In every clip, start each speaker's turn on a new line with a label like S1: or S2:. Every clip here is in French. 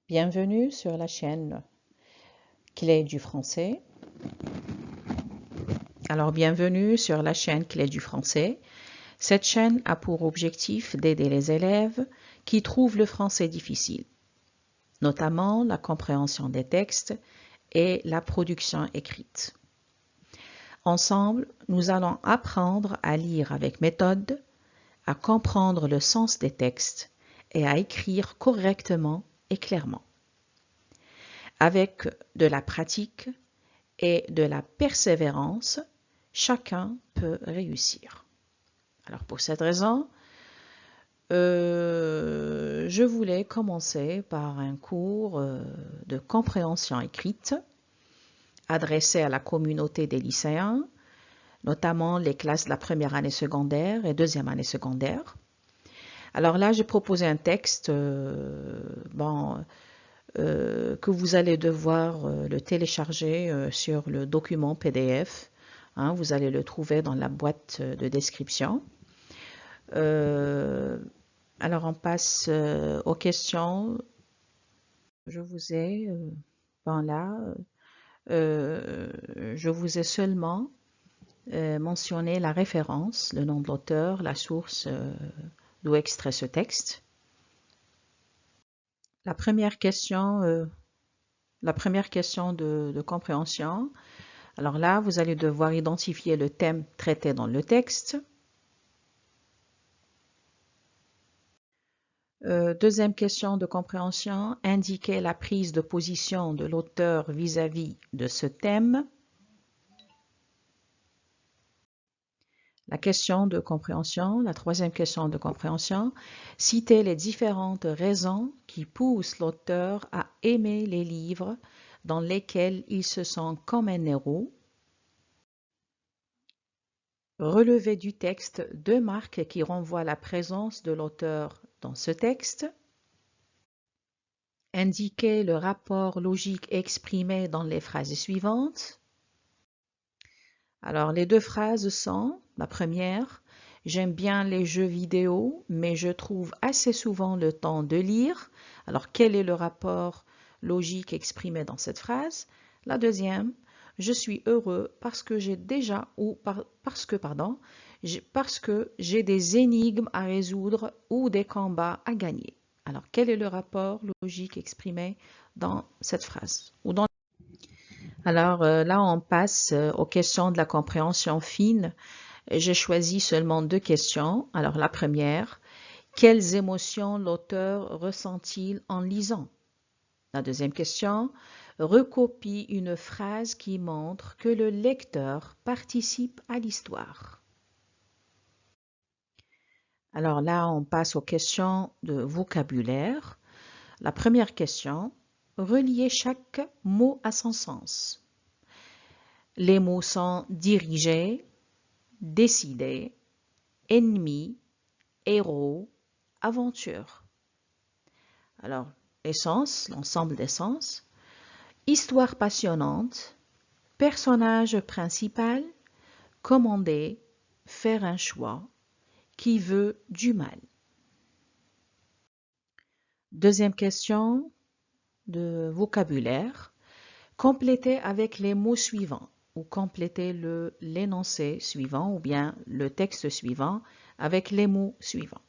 S1: Bienvenue sur la chaîne Clé du français. Alors, bienvenue sur la chaîne Clé du français. Cette chaîne a pour objectif d'aider les élèves qui trouvent le français difficile, notamment la compréhension des textes et la production écrite. Ensemble, nous allons apprendre à lire avec méthode, à comprendre le sens des textes et à écrire correctement et clairement. Avec de la pratique et de la persévérance, chacun peut réussir. Alors pour cette raison, je voulais commencer par un cours de compréhension écrite adressé à la communauté des lycéens, notamment les classes de la première année secondaire et deuxième année secondaire. Alors là, j'ai proposé un texte que vous allez devoir le télécharger sur le document PDF. Vous allez le trouver dans la boîte de description. Alors on passe aux questions. Je vous ai je vous ai seulement mentionné la référence, le nom de l'auteur, la source d'où extrait ce texte. La première question de compréhension. Alors là, vous allez devoir identifier le thème traité dans le texte. Deuxième question de compréhension, indiquer la prise de position de l'auteur vis-à-vis de ce thème. La question de compréhension, la troisième question de compréhension, citer les différentes raisons qui poussent l'auteur à aimer les livres dans lesquels il se sent comme un héros. Relever du texte deux marques qui renvoient à la présence de l'auteur dans ce texte. Indiquer le rapport logique exprimé dans les phrases suivantes. Alors, les deux phrases sont, la première, j'aime bien les jeux vidéo, mais je trouve assez souvent le temps de lire. Alors, quel est le rapport logique exprimé dans cette phrase? La deuxième, je suis heureux parce que j'ai des énigmes à résoudre ou des combats à gagner. Alors, quel est le rapport logique exprimé dans cette phrase Alors là, on passe aux questions de la compréhension fine. J'ai choisi seulement deux questions. Alors la première, quelles émotions l'auteur ressent-il en lisant? La deuxième question, recopie une phrase qui montre que le lecteur participe à l'histoire. Alors là, on passe aux questions de vocabulaire. La première question, reliez chaque mot à son sens. Les mots sont dirigé, décider, ennemi, héros, aventure. Alors, essence, l'ensemble des sens. Histoire passionnante, personnage principal, commander, faire un choix, qui veut du mal. Deuxième question de vocabulaire. Complétez avec les mots suivants ou complétez l'énoncé suivant ou bien le texte suivant avec les mots suivants.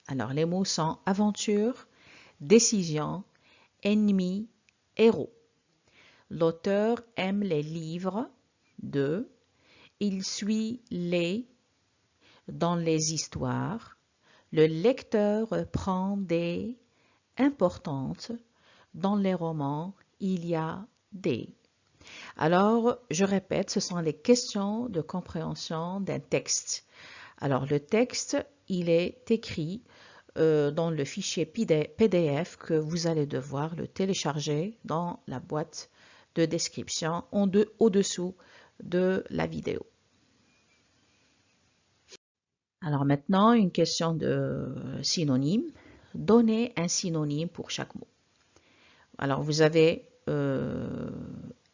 S1: Alors, les mots sont aventure, décision, ennemi, héros. L'auteur aime les livres. 2. Il suit les dans les histoires. Le lecteur prend des importantes. Dans les romans, il y a des. Alors, je répète, ce sont les questions de compréhension d'un texte. Alors, le texte, il est écrit dans le fichier PDF que vous allez devoir le télécharger dans la boîte de description au-dessous de la vidéo. Alors maintenant, une question de synonyme. Donnez un synonyme pour chaque mot. Alors vous avez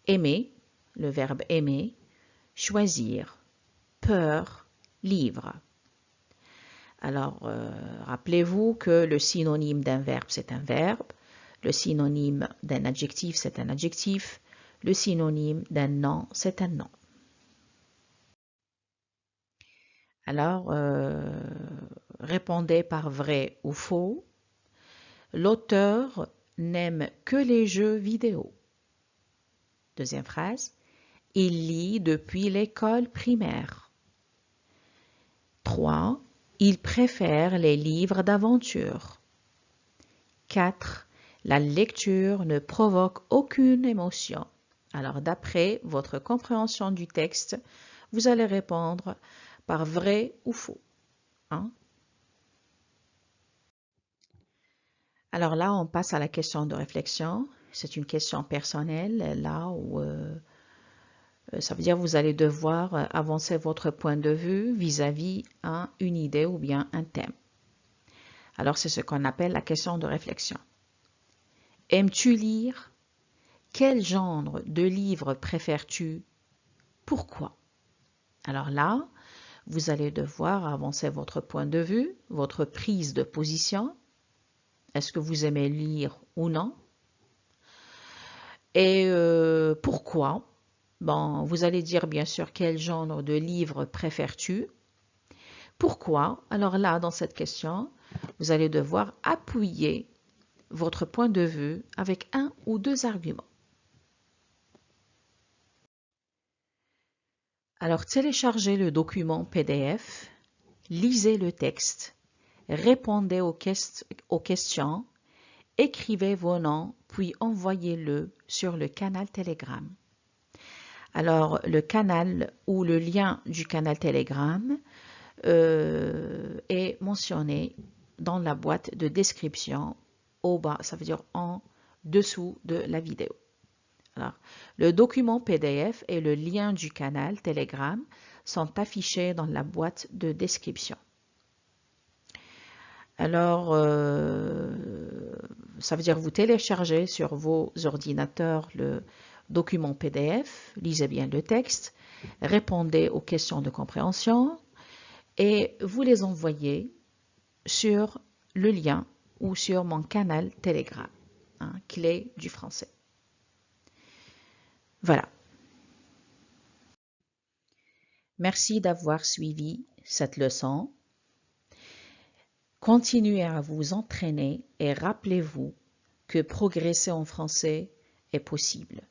S1: aimer, le verbe aimer, choisir, peur, livre. Alors, rappelez-vous que le synonyme d'un verbe, c'est un verbe. Le synonyme d'un adjectif, c'est un adjectif. Le synonyme d'un nom, c'est un nom. Alors, répondez par vrai ou faux. L'auteur n'aime que les jeux vidéo. Deuxième phrase. Il lit depuis l'école primaire. 3. Il préfère les livres d'aventure. 4. La lecture ne provoque aucune émotion. Alors, d'après votre compréhension du texte, vous allez répondre par vrai ou faux. Hein? Alors là, on passe à la question de réflexion. C'est une question personnelle, là où ça veut dire que vous allez devoir avancer votre point de vue vis-à-vis une idée ou bien un thème. Alors, c'est ce qu'on appelle la question de réflexion. Aimes-tu lire? Quel genre de livre préfères-tu? Pourquoi? Alors là, vous allez devoir avancer votre point de vue, votre prise de position. Est-ce que vous aimez lire ou non? Et pourquoi? Bon, vous allez dire bien sûr quel genre de livre préfères-tu? Pourquoi? Alors là, dans cette question, vous allez devoir appuyer votre point de vue avec un ou deux arguments. Alors, téléchargez le document PDF, lisez le texte, répondez aux questions, écrivez vos noms, puis envoyez-le sur le canal Telegram. Alors, le canal ou le lien du canal Telegram est mentionné dans la boîte de description au bas, ça veut dire en dessous de la vidéo. Alors, le document PDF et le lien du canal Telegram sont affichés dans la boîte de description. Alors, ça veut dire que vous téléchargez sur vos ordinateurs le document PDF, lisez bien le texte, répondez aux questions de compréhension et vous les envoyez sur le lien ou sur mon canal Telegram, clé du français. Voilà. Merci d'avoir suivi cette leçon. Continuez à vous entraîner et rappelez-vous que progresser en français est possible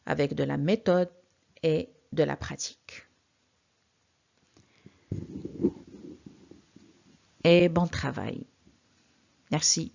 S1: avec de la méthode et de la pratique. Et bon travail. Merci.